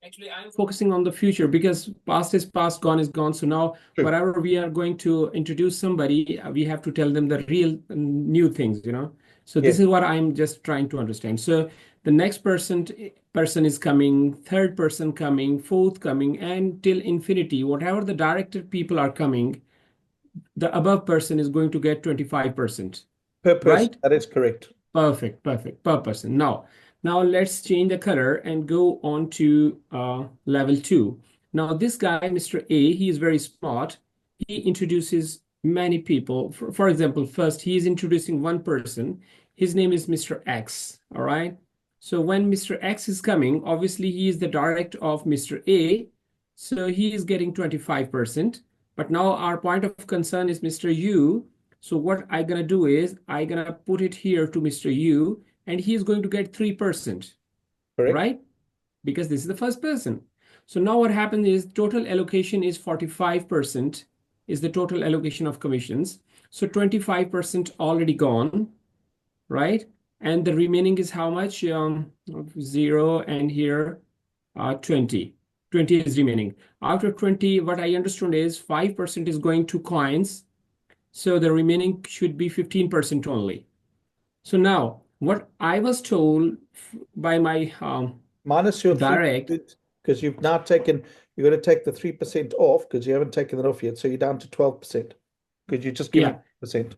Actually, I'm focusing on the future, because past is past, gone is gone. So now, whatever we are going to introduce somebody, we have to tell them the real new things, you know. So this is what I'm just trying to understand. So the next person is coming, third person coming, fourth coming, and till infinity, whatever the directed people are coming, the above person is going to get 25%. Per person. Right? That is correct. Perfect, perfect, per person. Now let's change the color and go on to level 2. Now this guy, Mr. A, he is very smart. He introduces many people. For example, first he is introducing one person. His name is Mr. X, all right? So when Mr. X is coming, obviously he is the direct of Mr. A, so he is getting 25%. But now our point of concern is Mr. U. So what I'm gonna do is I'm gonna put it here to Mr. U, and he is going to get 3%, Correct. right? Because this is the first person. So now what happens is total allocation is 45% is the total allocation of commissions. So 25% already gone, right? And the remaining is how much? 0 and here 20. 20 is remaining. Out of 20, what I understood is 5% is going to coins. So the remaining should be 15% only. So now what I was told by my minus your direct, because you've now taken, you're going to take the 3% off because you haven't taken it off yet. So you're down to 12% because you just given 3%.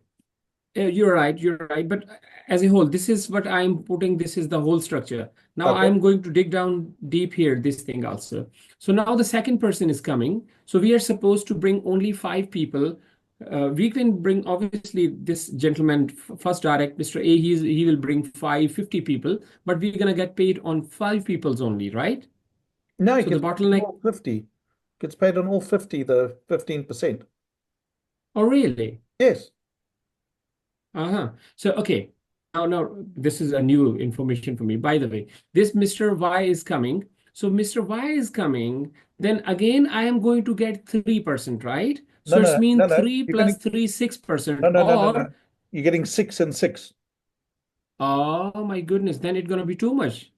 You're right. But as a whole, this is what I'm putting. This is the whole structure. Now Okay. I'm going to dig down deep here, this thing also. So now the second person is coming. So we are supposed to bring only 5 people. We can bring, obviously, this gentleman, first direct, Mr. A, he will bring 50 people, but we're going to get paid on 5 people's only, right? No, it So the gets paid on bottleneck, all 50. Gets paid on all 50, the 15%. oh, really? Yes. So, okay. Now, this is a new information for me. By the way, this Mr. Y is coming. So Mr. Y is coming. Then again, I am going to get 3%, right? So No, it's mean no. 3 You're plus getting 3, 6%. no. You're getting 6 and 6. Oh my goodness, then it's gonna be too much,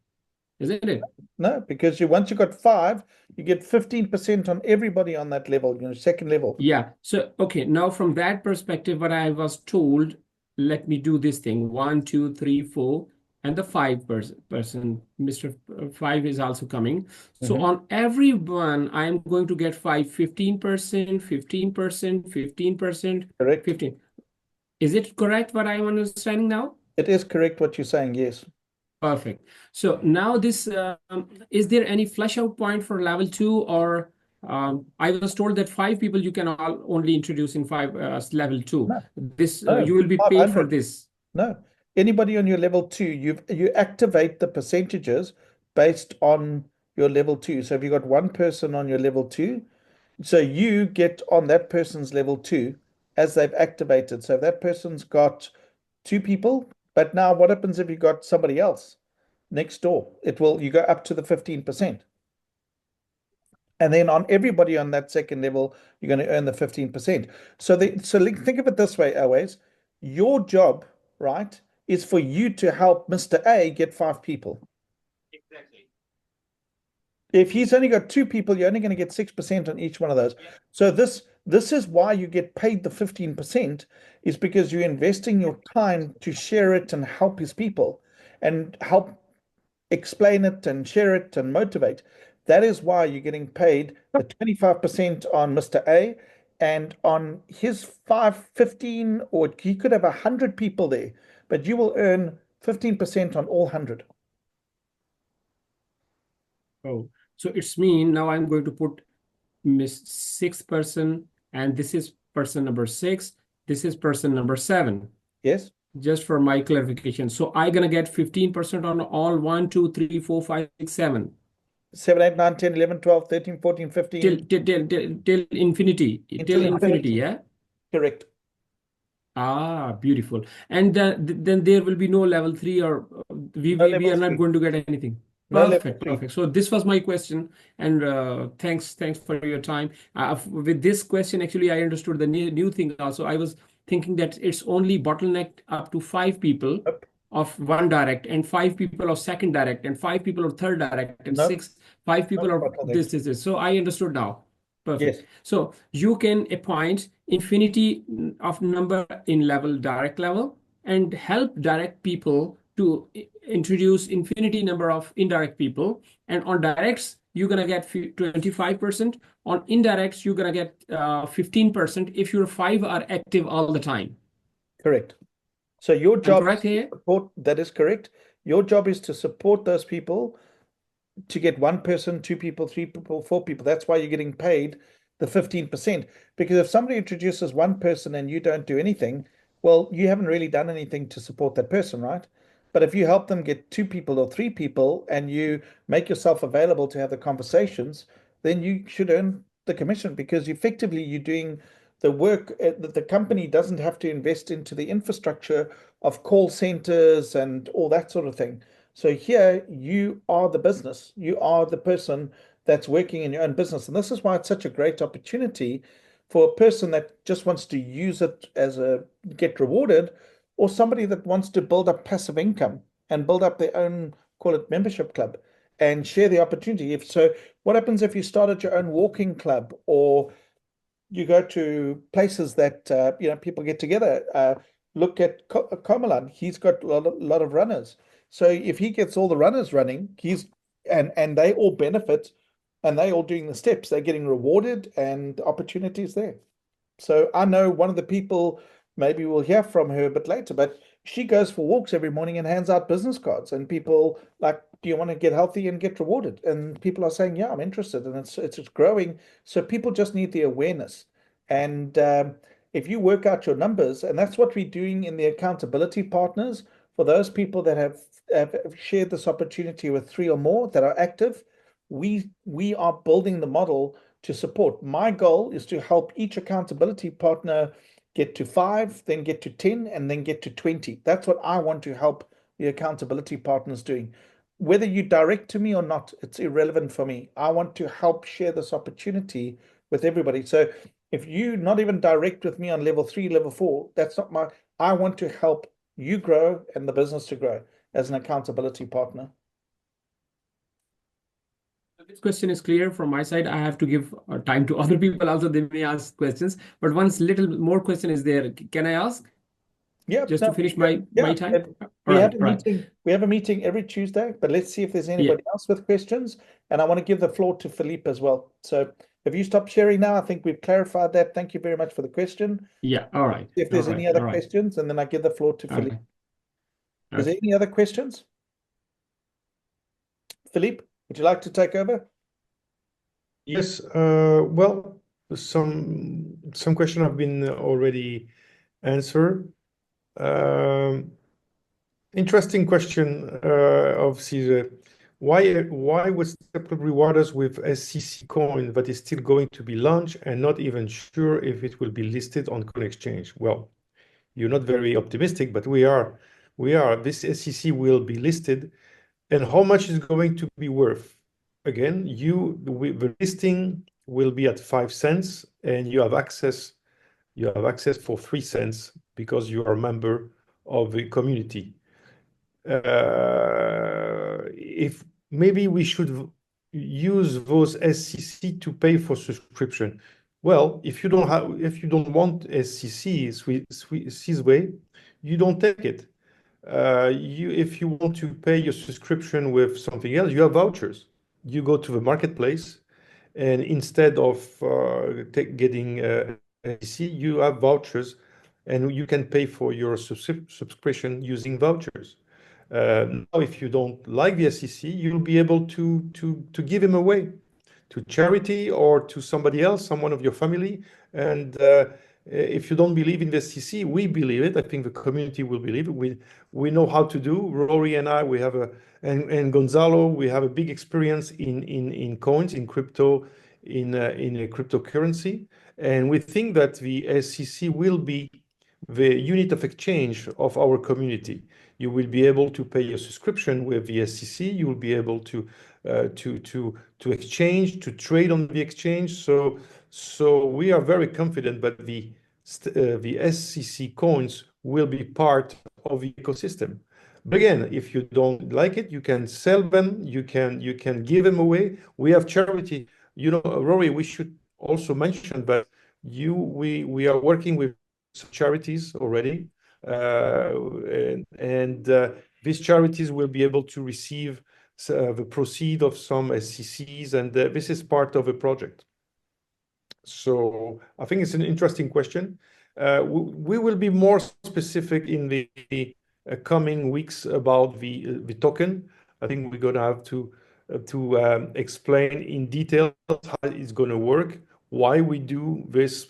isn't it? No, because once you got 5, you get 15% on everybody on that level, second level. Yeah. So, okay, now from that perspective, what I was told, let me do this thing. 1, 2, 3, 4, and the 5 person, Mr. 5 is also coming. So on every one, I am going to get 15%, 15%, 15%, Correct. 15. Is it correct what I'm understanding now? It is correct what you're saying, yes. Perfect. So now this, is there any flush out point for level 2, or I was told that 5 people you can only introduce in level 2. No. This No, you will be paid for 500. this. No. Anybody on your level 2, you activate the percentages based on your level 2. So if you've got one person on your level 2, so you get on that person's level 2 as they've activated. So if that person's got 2 people, but now what happens if you got somebody else next door? You go up to the 15%. And then on everybody on that second level, you're going to earn the 15%. So think of it this way, always. Your job, right, is for you to help Mr. A get 5 people. Exactly. If he's only got 2 people, you're only going to get 6% on each one of those. Yeah. So this is why you get paid the 15%, is because you're investing your time to share it and help his people and help explain it and share it and motivate. That is why you're getting paid the 25% on Mr. A, and on his 15, or he could have 100 people there, but you will earn 15% on all 100. Oh, so it's mean now I'm going to put Miss 6 person, and this is person number 6. This is person number 7. Yes. Just for my clarification. So I'm gonna get 15% on all 1, 2, 3, 4, 5, 6, 7. 7, 8, 9, 10, 11, 12, 13, 14, 15. Till infinity. Till infinity, yeah? Correct. Ah, beautiful. And then there will be no level 3, or we No are level not 3. going to get anything. No level Perfect, 3. perfect. So this was my question, and thanks for your time. With this question, actually, I understood the new thing also. I was thinking that it's only bottlenecked up to 5 people Nope. of one direct, and 5 people of second direct, and 5 people of third direct, and Nope. 5 people Not of bottlenecked. this. So I understood now. Perfect. Yes. So you can appoint infinity of number in direct level, and help direct people to introduce infinity number of indirect people. And on directs, you're gonna get 25%. On indirects, you're gonna get 15% if your 5 are active all the time. Correct. So your I'm job is correct to here? support, that is correct. Your job is to support those people to get one person, two people, three people, four people. That's why you're getting paid the 15%. Because if somebody introduces one person and you don't do anything, well, you haven't really done anything to support that person, right? But if you help them get two people or three people and you make yourself available to have the conversations, then you should earn the commission because effectively you're doing the work that the company doesn't have to invest into the infrastructure of call centers and all that sort of thing. So here you are the business, you are the person that's working in your own business. And this is why it's such a great opportunity for a person that just wants to use it as a get rewarded, or somebody that wants to build up passive income and build up their own, call it membership club, and share the opportunity. If so, what happens if you started your own walking club, or you go to places that people get together? Look at Komalan. He's got a lot of runners. So if he gets all the runners running, and they all benefit, and they all doing the steps, they're getting rewarded and opportunities there. So I know one of the people, maybe we'll hear from her a bit later, but she goes for walks every morning and hands out business cards, and people like, do you want to get healthy and get rewarded? And people are saying, yeah, I'm interested, and it's growing. So people just need the awareness. And if you work out your numbers, and that's what we're doing in the accountability partners for those people that have shared this opportunity with three or more that are active, we are building the model to support. My goal is to help each accountability partner get to 5, then get to 10, and then get to 20. That's what I want to help the accountability partners doing. Whether you direct to me or not, it's irrelevant for me. I want to help share this opportunity with everybody. So if you not even direct with me on level 3, level 4, that's not my, I want to help you grow and the business to grow as an accountability partner. This question is clear from my side. I have to give time to other people also. They may ask questions, but once little more question is there, can I ask? Yeah, Just no, to finish my time. We have a Right. meeting. We have a meeting every Tuesday, but let's see if there's anybody else with questions. And I want to give the floor to Philippe as well. So if you stop sharing now, I think we've clarified that. Thank you very much for the question. Yeah. All right. If there's any other questions, and then I give the floor to Philippe. Is there any other questions? Philippe, would you like to take over? Yes. Well, some questions have been already answered. Interesting question of Caesar. Why would Step reward us with SCC coin that is still going to be launched and not even sure if it will be listed on Coin Exchange? Well, you're not very optimistic, but we are. This SCC will be listed, and how much is going to be worth? Again, the listing will be at 5 cents, and you have access for 3 cents because you are a member of the community. If maybe we should use those SCC to pay for subscription. Well, if you don't want SCC this way, you don't take it. If you want to pay your subscription with something else, you have vouchers. You go to the marketplace, and instead of getting SCC, you have vouchers, and you can pay for your subscription using vouchers. Now, if you don't like the SCC, you'll be able to give them away to charity or to somebody else, someone of your family. And if you don't believe in the SCC, we believe it. I think the community will believe it. We know how to do. Rory and I, and Gonzalo, we have a big experience in coins, in crypto, in a cryptocurrency, and we think that the SCC will be the unit of exchange of our community. You will be able to pay your subscription with the SCC. You will be able to exchange, to trade on the exchange. So we are very confident that the SCC coins will be part of the ecosystem. But again, if you don't like it, you can sell them. You can give them away. We have charity. Rory, we should also mention that we are working with some charities already, and these charities will be able to receive the proceed of some SCCs, and this is part of a project. So I think it's an interesting question. We will be more specific in the coming weeks about the token. I think we're going to have to explain in detail how it's going to work, why we do this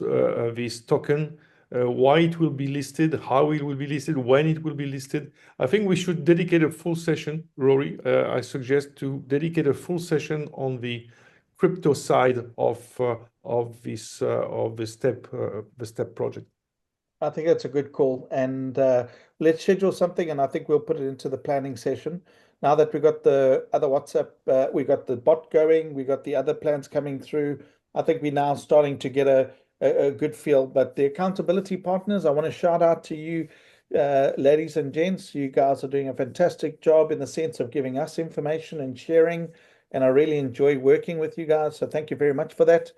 token, why it will be listed, how it will be listed, when it will be listed. I think we should dedicate a full session, Rory. I suggest to dedicate a full session on the crypto side of the step project. I think that's a good call, and let's schedule something, and I think we'll put it into the planning session. Now that we got the other WhatsApp, we got the bot going, we got the other plans coming through. I think we're now starting to get a good feel. But the accountability partners, I want to shout out to you, ladies and gents. You guys are doing a fantastic job in the sense of giving us information and sharing, and I really enjoy working with you guys. So thank you very much for that.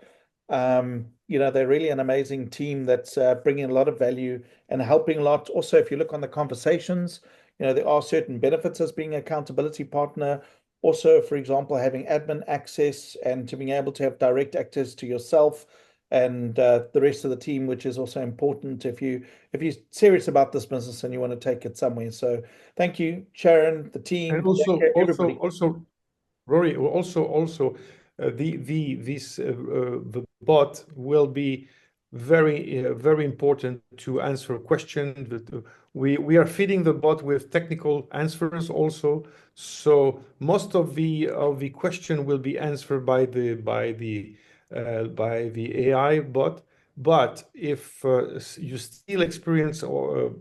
They're really an amazing team that's bringing a lot of value and helping a lot. Also, if you look on the conversations, there are certain benefits as being an accountability partner. Also, for example, having admin access and to being able to have direct access to yourself and the rest of the team, which is also important if you're serious about this business and you want to take it somewhere. So thank you, Sharon, the team, and also everybody. Rory, the bot will be very important to answer questions. We are feeding the bot with technical answers also, so most of the question will be answered by the AI bot. But if you still experience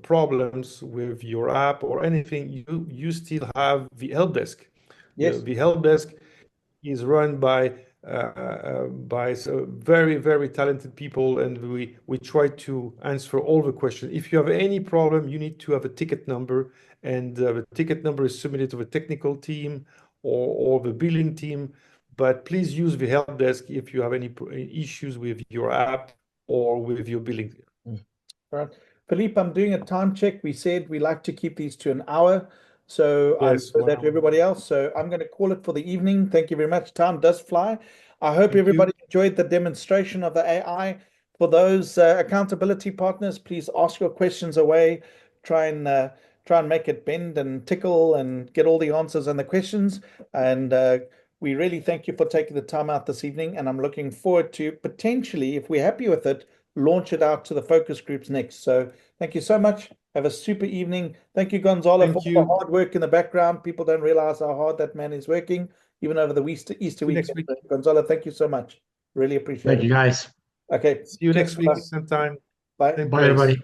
problems with your app or anything, you still have the help desk. Yes. The help desk is run by very talented people, and we try to answer all the questions. If you have any problem, you need to have a ticket number, and the ticket number is submitted to the technical team or the billing team. But please use the help desk if you have any issues with your app or with your billing. All right. Philippe, I'm doing a time check. We said we like to keep these to an hour. So Yes, I'm that to everybody else. So I'm going to call it for the evening. Thank you very much. Time does fly. I hope everybody enjoyed the demonstration of the AI. For those accountability partners, please ask your questions away. Try and make it bend and tickle and get all the answers and the questions. And we really thank you for taking the time out this evening. And I'm looking forward to potentially, if we're happy with it, launch it out to the focus groups next. So thank you so much. Have a super evening. Thank you, Gonzalo, for all the hard work in the background. People don't realize how hard that man is working, even over the Easter week. Gonzalo, thank you so much. Really appreciate it. Thank you, guys. Okay. See you next week sometime. Bye. Bye, everybody.